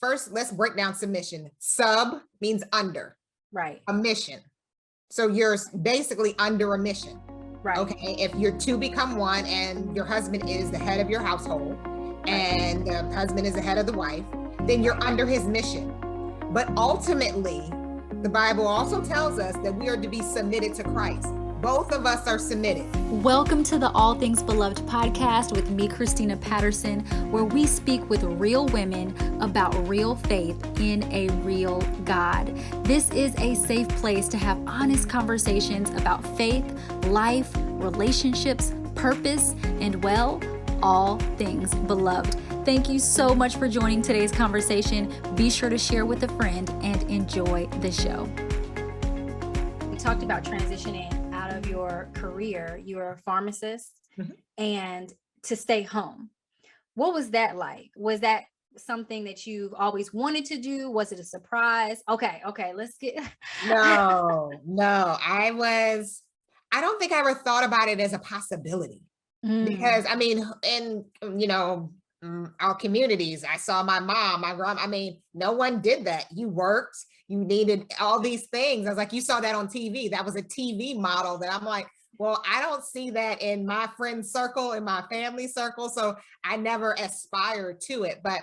first, let's break down submission. Sub means under. Right. A mission. So you're basically under a mission. Right. Okay. If you're two become one and your husband is the head of your household and the husband is the head of the wife, then you're under his mission. But ultimately, the Bible also tells us that we are to be submitted to Christ. Both of us are submitted. Welcome to the All Things Beloved podcast with me, Christina Patterson, where we speak with real women about real faith in a real God. This is a safe place to have honest conversations about faith, life, relationships, purpose, and well, all things beloved. Thank you so much for joining today's conversation. Be sure to share with a friend and enjoy the show. We talked about transitioning out of your career. You were a pharmacist and to stay home. What was that like? Was that something that you've always wanted to do? Was it a surprise? Okay, let's get. No, I don't think I ever thought about it as a possibility. Because I mean, in, our communities, I saw my mom, my grandma, no one did that. You worked, you needed all these things. I was like, you saw that on TV. That was a TV model that I'm like, well, I don't see that in my friend circle, in my family circle. So I never aspired to it. But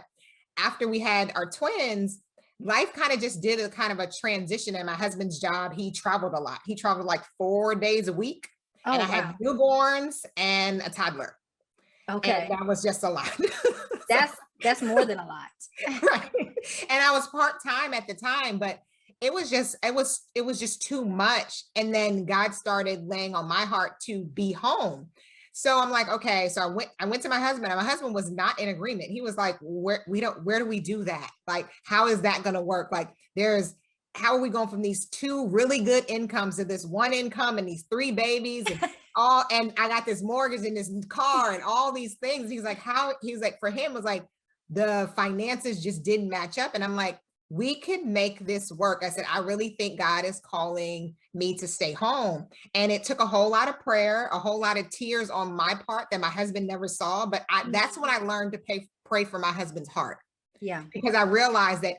after we had our twins, life kind of just did a kind of a transition in my husband's job. He traveled a lot. He traveled like 4 days a week. And I had newborns and a toddler. Okay. And that was just a lot. That's more than a lot. Right. And I was part-time at the time, but it was just too much. And then God started laying on my heart to be home. So I'm like, okay. So I went to my husband, and my husband was not in agreement. He was like, where do we do that? Like, how is that going to work? Like, how are we going from these 2 really good incomes to this 1 income and these 3 babies and and I got this mortgage and this car and all these things. He's like, for him, it was like the finances just didn't match up. And I'm like, we could make this work. I said, I really think God is calling me to stay home. And it took a whole lot of prayer, a whole lot of tears on my part that my husband never saw. But that's when I learned to pray for my husband's heart. Yeah. Because I realized that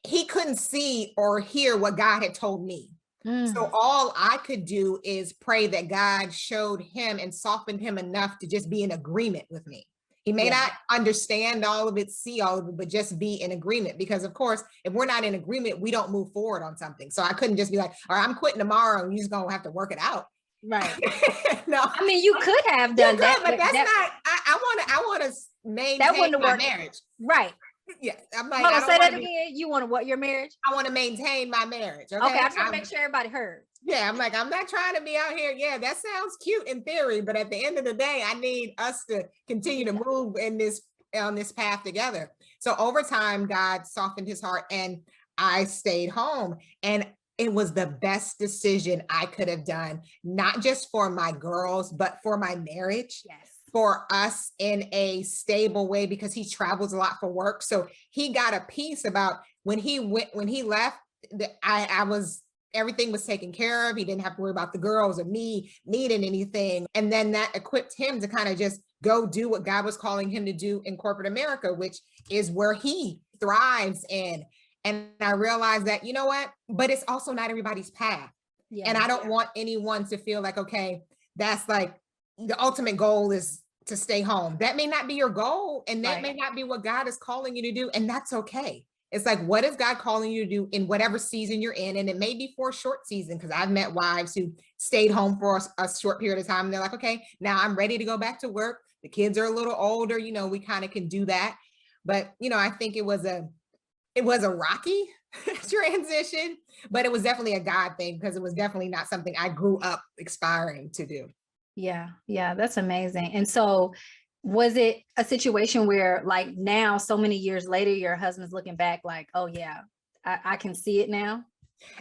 he couldn't see or hear what God had told me. So all I could do is pray that God showed him and softened him enough to just be in agreement with me. He may not understand all of it, see all of it, but just be in agreement. Because of course, if we're not in agreement, we don't move forward on something. So I couldn't just be like, all right, I'm quitting tomorrow and you're just going to have to work it out. Right. No, I mean, you could have done that, but that's not, I want to maintain my marriage. Right. Yeah, I'm like, hold on, say that again. You want to what? Your marriage? I want to maintain my marriage. Okay, I just want to make sure everybody heard. Yeah, I'm like, I'm not trying to be out here. Yeah, that sounds cute in theory, but at the end of the day, I need us to continue to move on this path together. So over time, God softened his heart, and I stayed home, and it was the best decision I could have done, not just for my girls, but for my marriage. Yes. For us in a stable way, because he travels a lot for work. So he got a piece about when he left, everything was taken care of. He didn't have to worry about the girls or me needing anything. And then that equipped him to kind of just go do what God was calling him to do in corporate America, which is where he thrives in. And I realized that, you know what, but it's also not everybody's path. Yeah. And I don't want anyone to feel like, okay, that's like, the ultimate goal is to stay home. That may not be your goal. And that may not be what God is calling you to do. And that's okay. It's like, what is God calling you to do in whatever season you're in? And it may be for a short season, because I've met wives who stayed home for a short period of time. And they're like, okay, now I'm ready to go back to work. The kids are a little older, we kind of can do that. But, I think it was a rocky transition, but it was definitely a God thing, because it was definitely not something I grew up aspiring to do. Yeah, that's amazing. And so was it a situation where, like, now so many years later, your husband's looking back like, oh yeah, I can see it now?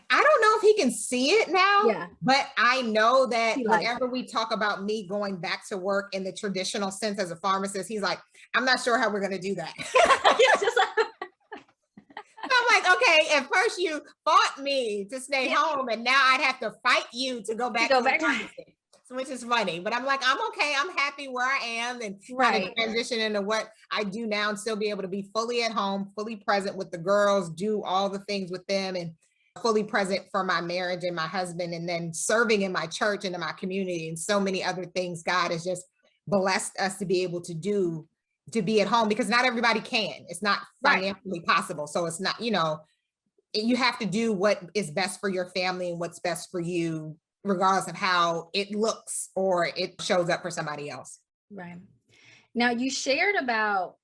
I don't know if he can see it now, but I know that whenever we talk about me going back to work in the traditional sense as a pharmacist, he's like, I'm not sure how we're going to do that. I'm like, okay, at first you fought me to stay home, and now I'd have to fight you to go back to pharmacy. which is funny, but I'm like, I'm okay. I'm happy where I am and kind Right. of transition into what I do now and still be able to be fully at home, fully present with the girls, do all the things with them and fully present for my marriage and my husband, and then serving in my church and in my community and so many other things God has just blessed us to be able to do, to be at home, because not everybody can. It's not Right. financially possible. So it's not, you have to do what is best for your family and what's best for you, regardless of how it looks or it shows up for somebody else. Right. Now, you shared about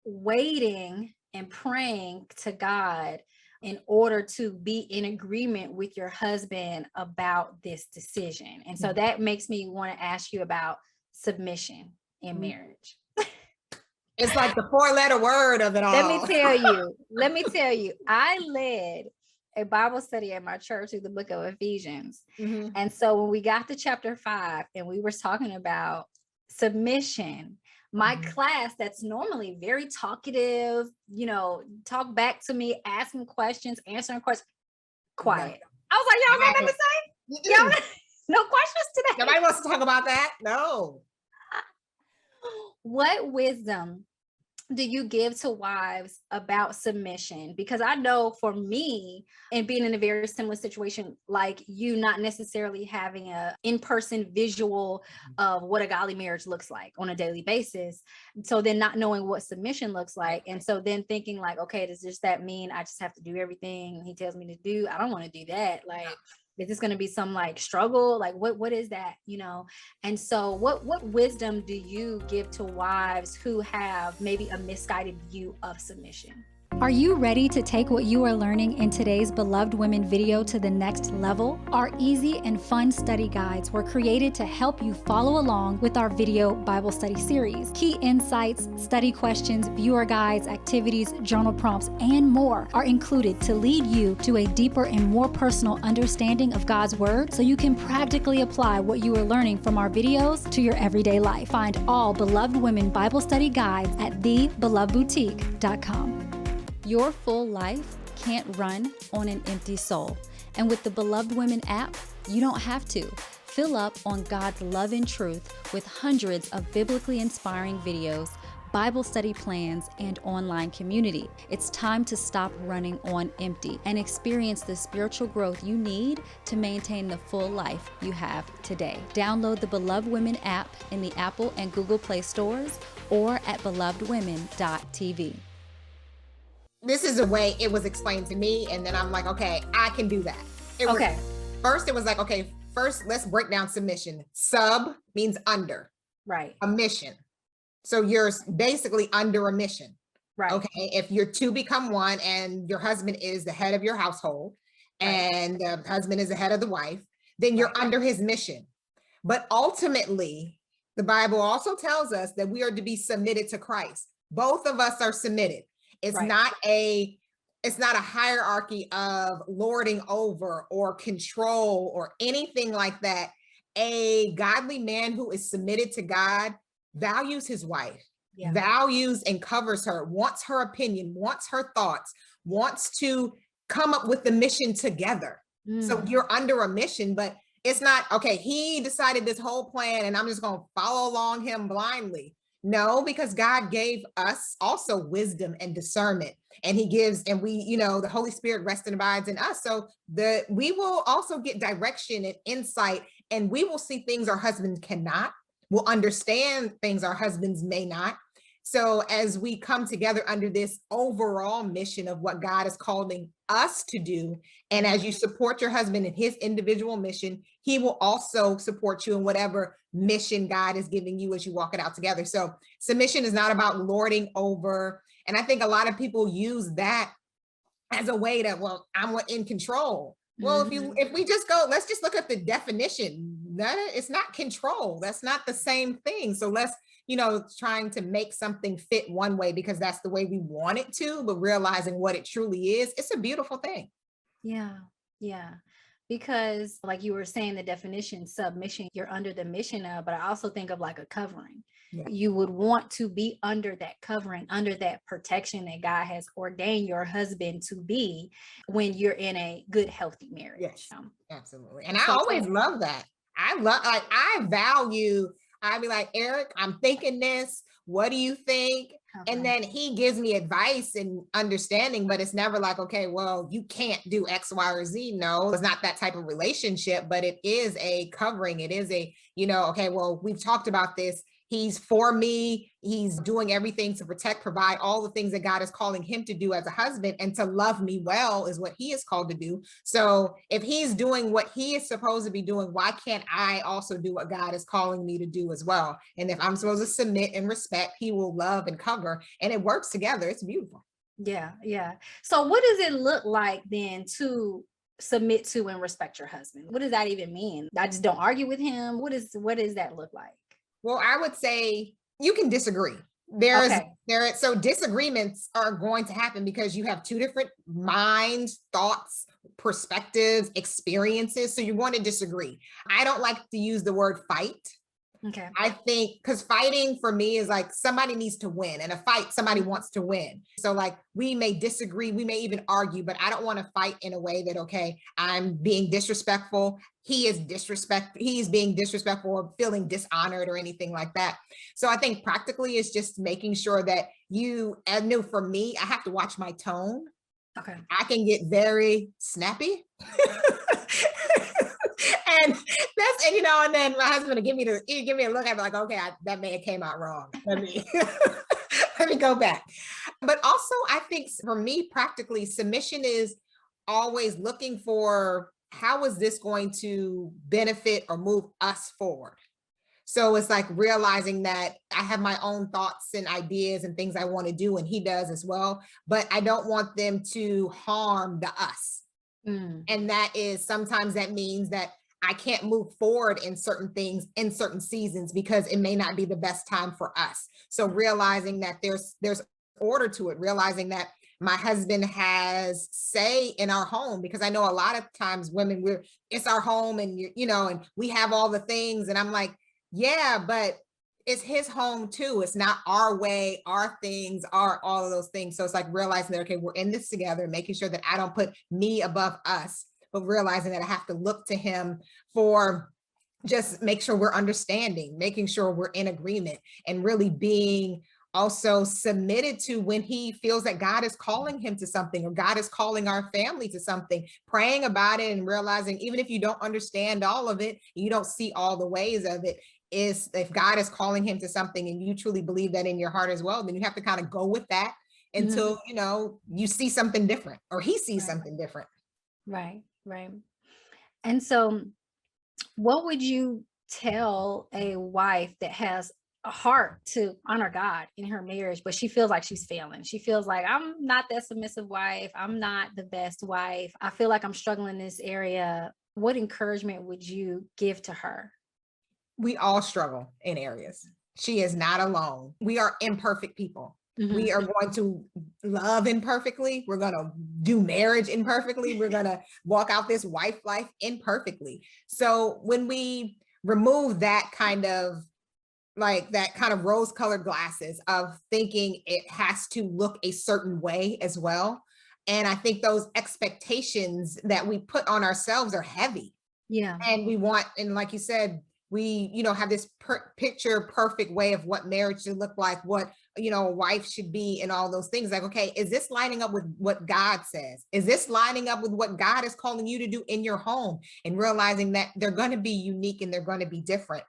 waiting and praying to God in order to be in agreement with your husband about this decision. And so that makes me want to ask you about submission in marriage. It's like the 4-letter word of it all. Let me tell you, I led a Bible study at my church through the book of Ephesians. And so when we got to chapter 5 and we were talking about submission, my class that's normally very talkative, talk back to me, asking questions, answering questions, quiet. I was like, y'all got nothing to say? Y'all, no questions today. Nobody wants to talk about that. No. What wisdom do you give to wives about submission? Because I know for me, and being in a very similar situation, like you not necessarily having a in-person visual of what a godly marriage looks like on a daily basis. So then not knowing what submission looks like. And so then thinking like, okay, does just that mean I just have to do everything he tells me to do? I don't want to do that. Like, is this going to be some like struggle? Like what is that, And so what wisdom do you give to wives who have maybe a misguided view of submission? Are you ready to take what you are learning in today's Beloved Women video to the next level? Our easy and fun study guides were created to help you follow along with our video Bible study series. Key insights, study questions, viewer guides, activities, journal prompts, and more are included to lead you to a deeper and more personal understanding of God's Word so you can practically apply what you are learning from our videos to your everyday life. Find all Beloved Women Bible study guides at thebelovedboutique.com. Your full life can't run on an empty soul. And with the Beloved Women app, you don't have to. Fill up on God's love and truth with hundreds of biblically inspiring videos, Bible study plans, and online community. It's time to stop running on empty and experience the spiritual growth you need to maintain the full life you have today. Download the Beloved Women app in the Apple and Google Play stores or at belovedwomen.tv. This is the way it was explained to me. And then I'm like, okay, I can do that. First, it was like, okay, first let's break down submission. Sub means under. Right. A mission. So you're basically under a mission. Right. Okay. If you're two become one and your husband is the head of your household and the husband is the head of the wife, then you're under his mission. But ultimately, the Bible also tells us that we are to be submitted to Christ. Both of us are submitted. It's not a hierarchy of lording over or control or anything like that. A godly man who is submitted to God values his wife, values and covers her, wants her opinion, wants her thoughts, wants to come up with the mission together. So you're under a mission, but it's not, okay, he decided this whole plan and I'm just going to follow along him blindly. No, because God gave us also wisdom and discernment, and he gives, and we, the Holy Spirit rests and abides in us. So we will also get direction and insight, and we will see things our husbands cannot. We'll understand things our husbands may not. So as we come together under this overall mission of what God is calling us to do, and as you support your husband in his individual mission, he will also support you in whatever mission God is giving you as you walk it out together. So submission is not about lording over. And I think a lot of people use that as a way to, well, I'm in control. Well, if we just go, let's just look at the definition. That it's not control. That's not the same thing. So let's, trying to make something fit one way because that's the way we want it to, but realizing what it truly is, it's a beautiful thing. Yeah. Yeah. Because like you were saying, the definition, submission, you're under the mission of, but I also think of like a covering. Yeah. You would want to be under that covering, under that protection that God has ordained your husband to be when you're in a good, healthy marriage. Yes, absolutely. And I always love that. I value, I'd be like, Eric, I'm thinking this. What do you think? And Okay. then he gives me advice and understanding, but it's never like, okay, well, you can't do X, Y, or Z. No, it's not that type of relationship, but it is a covering. It is a, okay, well, we've talked about this. He's for me. He's doing everything to protect, provide all the things that God is calling him to do as a husband, and to love me well is what he is called to do. So if he's doing what he is supposed to be doing, why can't I also do what God is calling me to do as well? And if I'm supposed to submit and respect, he will love and cover, and it works together. It's beautiful. Yeah. Yeah. So what does it look like then to submit to and respect your husband? What does that even mean? I just don't argue with him. What does that look like? Well, I would say you can disagree. So disagreements are going to happen because you have two different minds, thoughts, perspectives, experiences. So you're going to disagree. I don't like to use the word fight. Okay. I think because fighting for me is like somebody needs to win. In a fight, somebody wants to win. So like we may disagree, we may even argue, but I don't want to fight in a way that, okay, I'm being disrespectful. He's being disrespectful or feeling dishonored or anything like that. So I think practically it's just making sure that I know for me, I have to watch my tone. Okay. I can get very snappy. And and then my husband will give me a look. I'm like, okay, that may have came out wrong. Let me go back. But also I think for me, practically, submission is always looking for, how is this going to benefit or move us forward? So it's like realizing that I have my own thoughts and ideas and things I want to do, and he does as well, but I don't want them to harm the us. And sometimes that means that I can't move forward in certain things in certain seasons because it may not be the best time for us. So realizing that there's order to it, realizing that my husband has say in our home, because I know a lot of times women, it's our home and and we have all the things. And I'm like, yeah, but it's his home too. It's not our way, our things, all of those things. So it's like realizing that, okay, we're in this together, making sure that I don't put me above us, but realizing that I have to look to him for just make sure we're understanding, making sure we're in agreement, and really being also submitted to when he feels that God is calling him to something, or God is calling our family to something, praying about it and realizing even if you don't understand all of it, you don't see all the ways of it, is if God is calling him to something and you truly believe that in your heart as well, then you have to kind of go with that until, you see something different or he sees something different. Right. Right. And so what would you tell a wife that has a heart to honor God in her marriage, but she feels like she's failing? She feels like, I'm not that submissive wife. I'm not the best wife. I feel like I'm struggling in this area. What encouragement would you give to her? We all struggle in areas. She is not alone. We are imperfect people. We are going to love imperfectly. We're going to do marriage imperfectly. We're going to walk out this wife life imperfectly. So when we remove that kind of rose-colored glasses of thinking it has to look a certain way as well. And I think those expectations that we put on ourselves are heavy. Yeah. And and like you said, we, have this picture perfect way of what marriage should look like, what, a wife should be, and all those things. Like, okay, is this lining up with what God says? Is this lining up with what God is calling you to do in your home? And realizing that they're going to be unique and they're going to be different.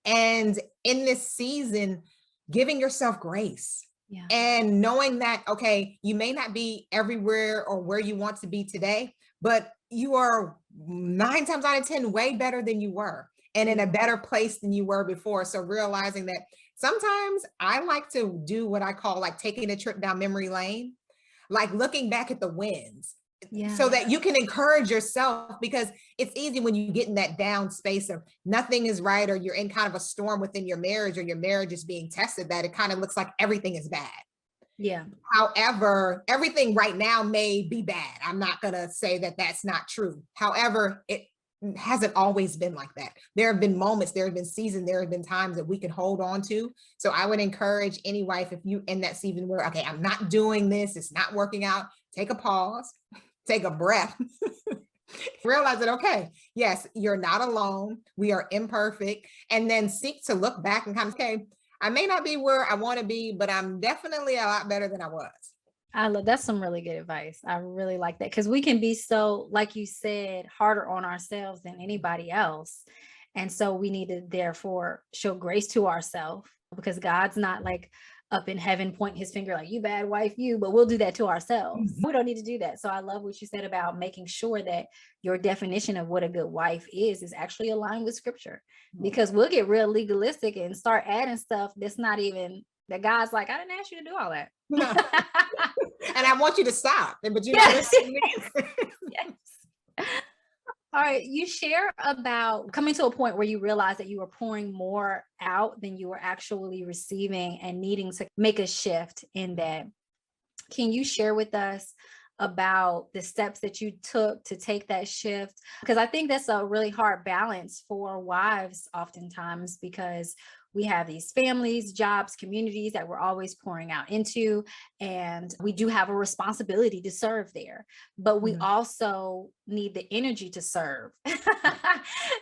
And in this season, giving yourself grace. Yeah. And knowing that, okay, you may not be everywhere or where you want to be today, but you are 9 times out of 10 way better than you were, and in a better place than you were before. So realizing that sometimes I like to do what I call like taking a trip down memory lane, like looking back at the wins. Yeah. So that you can encourage yourself, because it's easy when you get in that down space of nothing is right, or you're in kind of a storm within your marriage, or your marriage is being tested, that it kind of looks like everything is bad. Yeah. However, everything right now may be bad. I'm not going to say that that's not true. However, it hasn't always been like that. There have been moments, there have been seasons, there have been times that we can hold on to. So I would encourage any wife, if you in that season where, okay, I'm not doing this, it's not working out, take a pause, take a breath, Realize that, okay, yes, you're not alone. We are imperfect. And then seek to look back and kind of, okay, I may not be where I want to be, but I'm definitely a lot better than I was. I love that's some really good advice. I really like that because we can be so, like you said, harder on ourselves than anybody else. And so we need to therefore show grace to ourselves because God's not like up in heaven pointing his finger like you bad wife, you, but we'll do that to ourselves. We don't need to do that. So I love what you said about making sure that your definition of what a good wife is actually aligned with scripture, because we'll get real legalistic and start adding stuff that's not even that God's like, I didn't ask you to do all that. No. And I want you to stop. But you Yes. know, Yes. All right. You share about coming to a point where you realize that you were pouring more out than you were actually receiving and needing to make a shift in that. Can you share with us about the steps that you took to take that shift? Because I think that's a really hard balance for wives oftentimes, because we have these families, jobs, communities that we're always pouring out into, and we do have a responsibility to serve there, but we also need the energy to serve.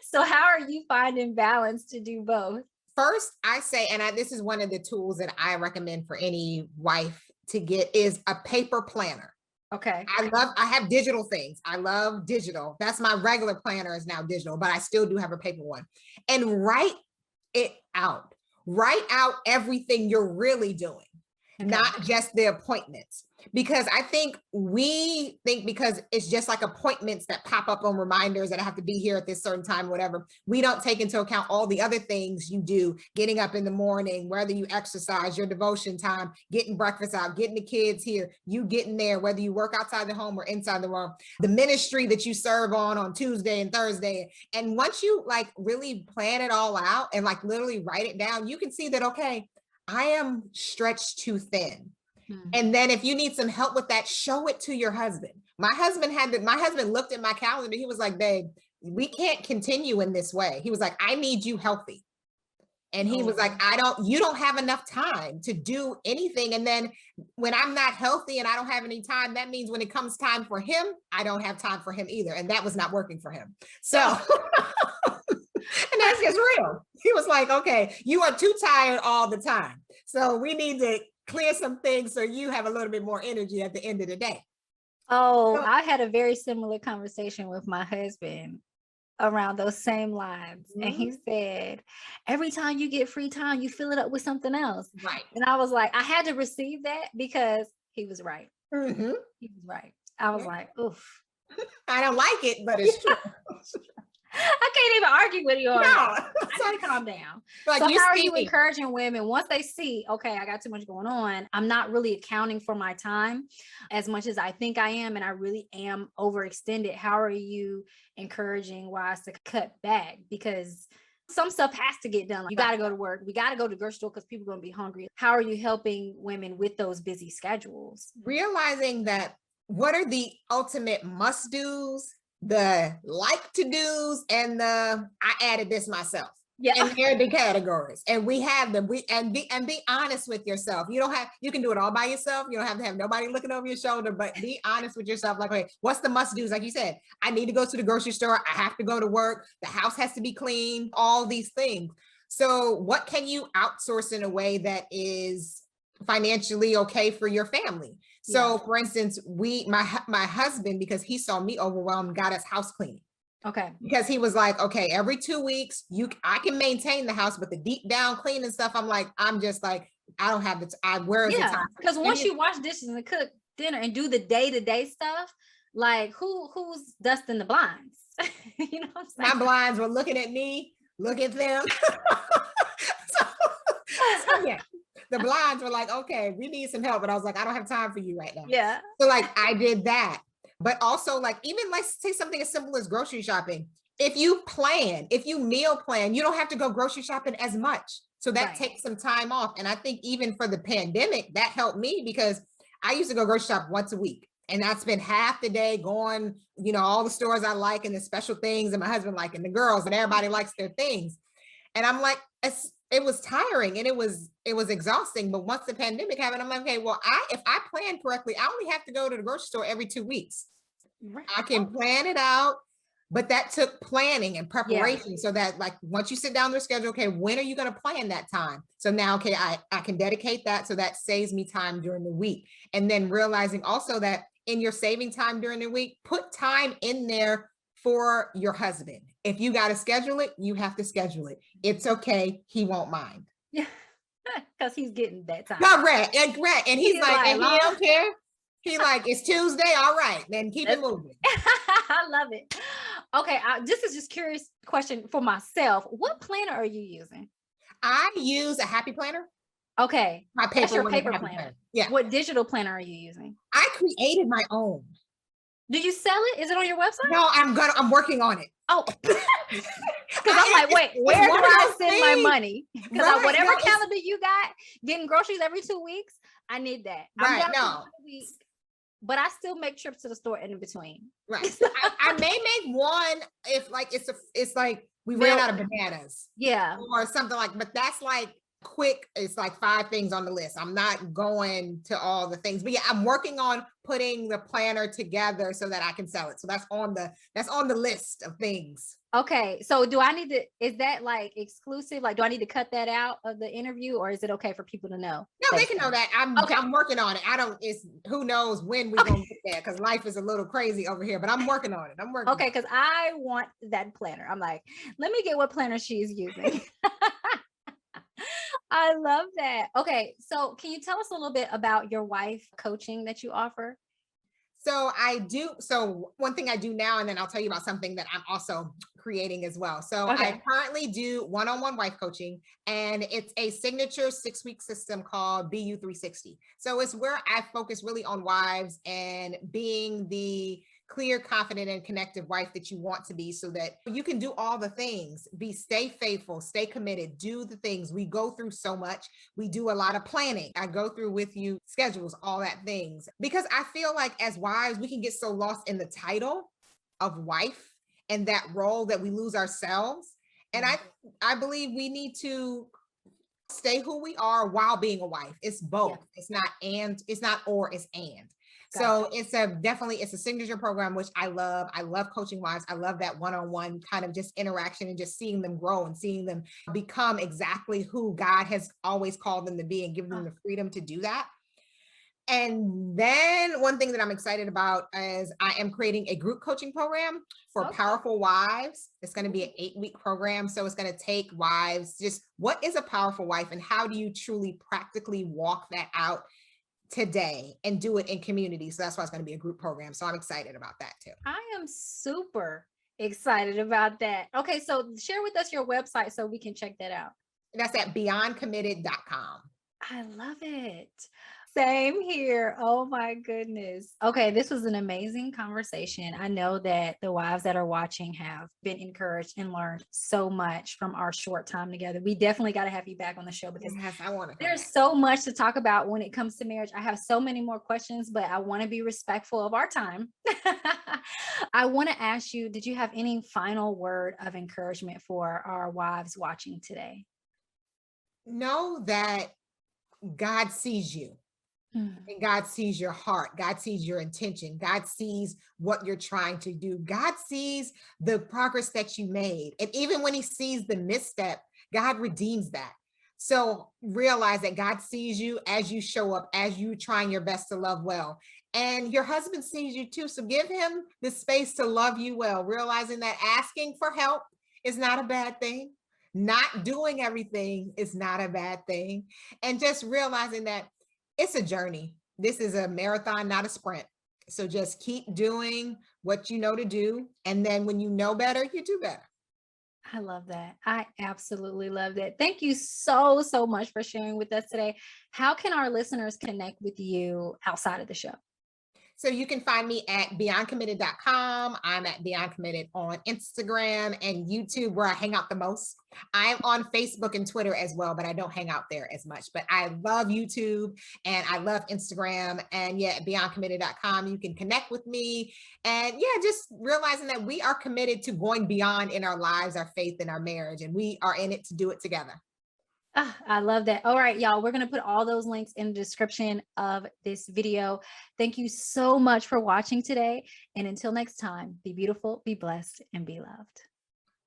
So how are you finding balance to do both? first I say, and this is one of the tools that I recommend for any wife to get, is a paper planner. Okay. I have digital things. I love digital. That's my regular planner is now digital, but I still do have a paper one. And write it out. Write out everything you're really doing, not just the appointments. Because I think we think because it's just like appointments that pop up on reminders that I have to be here at this certain time, whatever. We don't take into account all the other things you do, getting up in the morning, whether you exercise, your devotion time, getting breakfast out, getting the kids here, you getting there, whether you work outside the home or inside the home, the ministry that you serve on Tuesday and Thursday. And once you like really plan it all out and like literally write it down, you can see that, okay, I am stretched too thin. And then if you need some help with that, show it to your husband. My husband looked at my calendar. He was like, babe, we can't continue in this way. He was like, I need you healthy. And he was like, you don't have enough time to do anything. And then when I'm not healthy and I don't have any time, that means when it comes time for him, I don't have time for him either. And that was not working for him. So, and that's just real. He was like, okay, you are too tired all the time. So we need to clear some things so you have a little bit more energy at the end of the day. Oh, I had a very similar conversation with my husband around those same lines. And he said, every time you get free time, you fill it up with something else. Right. And I was like, I had to receive that because he was right. He was right. I was like, oof. I don't like it, but it's true. I can't even argue with you on that. I need to calm down. Like, so how are you encouraging women once they see, okay, I got too much going on, I'm not really accounting for my time as much as I think I am, and I really am overextended? How are you encouraging wives to cut back? Because some stuff has to get done. You got to go to work. We got to go to the grocery store because people are going to be hungry. How are you helping women with those busy schedules? Realizing that what are the ultimate must-dos, the like to do's, and the I added this myself. Yeah. And they're the categories. And we have them. Be honest with yourself. You can do it all by yourself. You don't have to have nobody looking over your shoulder, but be honest with yourself. Like, okay, what's the must-dos? Like you said, I need to go to the grocery store. I have to go to work. The house has to be clean, all these things. So what can you outsource in a way that is financially okay for your family? So for instance, my husband, because he saw me overwhelmed, got us house cleaning. Okay. Because he was like, okay, every 2 weeks, I can maintain the house, but the deep down cleaning stuff, I'm just like, I don't have the where is the time? Because once you wash dishes and cook dinner and do the day-to-day stuff, like who's dusting the blinds? You know what I'm saying? My blinds were looking at me, look at them. so yeah. The blinds were like, okay, we need some help. But I was like, I don't have time for you right now. Yeah. So like I did that. But also like, even let's say something as simple as grocery shopping. If you meal plan, you don't have to go grocery shopping as much. So that takes some time off. And I think even for the pandemic, that helped me because I used to go grocery shop once a week. And I spent half the day going, all the stores I like and the special things, and my husband like, and the girls, and everybody likes their things. And I'm like, it was tiring and it was exhausting. But once the pandemic happened, I'm like, okay, well, if I plan correctly, I only have to go to the grocery store every 2 weeks. Right. I can plan it out, but that took planning and preparation so that like once you sit down their schedule, okay, when are you going to plan that time? So now, okay, I can dedicate that. So that saves me time during the week. And then realizing also that in your saving time during the week, put time in there for your husband. If you got to schedule it, you have to schedule it. It's okay. He won't mind. Yeah. Because he's getting that time. Correct. And he's like, and he don't care. He like, it's Tuesday. All right. Then keep it moving. I love it. Okay. This is just curious question for myself. What planner are you using? I use a happy planner. Okay. My paper, that's your paper planner. Yeah. What digital planner are you using? I created my own. Do you sell it? Is it on your website? No, I'm working on it. Oh, because I'm like, wait, where do I send my money? Because whatever calendar you got, getting groceries every 2 weeks, I need that. Right. But I still make trips to the store in between. Right. I may make one if like it's like we ran out of bananas. Yeah. Or something like, but that's like quick. It's like 5 things on the list. I'm not going to all the things, but yeah, I'm working on putting the planner together so that I can sell it. So that's on the list of things. Okay. So is that like exclusive? Like, do I need to cut that out of the interview or is it okay for people to know? No, they can know that. I'm working on it. Who knows when we're going to get there because life is a little crazy over here, but I'm working on it. Okay. Because I want that planner. I'm like, let me get what planner she's using. I love that. Okay. So can you tell us a little bit about your wife coaching that you offer? So I do. So one thing I do now, and then I'll tell you about something that I'm also creating as well. So I currently do one-on-one wife coaching, and it's a signature 6-week system called BU 360. So it's where I focus really on wives and being the clear, confident, and connected wife that you want to be so that you can do all the things, stay faithful, stay committed, do the things. We go through so much. We do a lot of planning. I go through with you schedules, all that things, because I feel like as wives, we can get so lost in the title of wife and that role that we lose ourselves. And I believe we need to stay who we are while being a wife. It's both. Yeah. It's not or, it's and. So it's a signature program, which I love. I love coaching wives. I love that one-on-one kind of just interaction and just seeing them grow and seeing them become exactly who God has always called them to be and give them the freedom to do that. And then one thing that I'm excited about is I am creating a group coaching program for powerful wives. It's going to be an 8-week program. So it's going to take wives, just what is a powerful wife and how do you truly practically walk that out today and do it in community. So that's why it's going to be a group program. So I'm excited about that too. I am super excited about that. Okay. So share with us your website so we can check that out. That's at beyondcommitted.com. I love it. Same here. Oh my goodness. Okay. This was an amazing conversation. I know that the wives that are watching have been encouraged and learned so much from our short time together. We definitely got to have you back on the show because there's so much to talk about when it comes to marriage. I have so many more questions, but I want to be respectful of our time. I want to ask you, did you have any final word of encouragement for our wives watching today? Know that God sees you. And God sees your heart. God sees your intention. God sees what you're trying to do. God sees the progress that you made. And even when he sees the misstep, God redeems that. So realize that God sees you as you show up, as you trying your best to love well. And your husband sees you too. So give him the space to love you well, realizing that asking for help is not a bad thing. Not doing everything is not a bad thing. And just realizing that it's a journey. This is a marathon, not a sprint. So just keep doing what you know to do. And then when you know better, you do better. I love that. I absolutely love that. Thank you so, so much for sharing with us today. How can our listeners connect with you outside of the show? So you can find me at beyondcommitted.com. I'm at Beyond Committed on Instagram and YouTube, where I hang out the most. I'm on Facebook and Twitter as well, but I don't hang out there as much. But I love YouTube and I love Instagram. And yeah, at beyondcommitted.com, you can connect with me. And yeah, just realizing that we are committed to going beyond in our lives, our faith, and our marriage, and we are in it to do it together. I love that. All right, y'all, we're going to put all those links in the description of this video. Thank you so much for watching today. And until next time, be beautiful, be blessed, and be loved.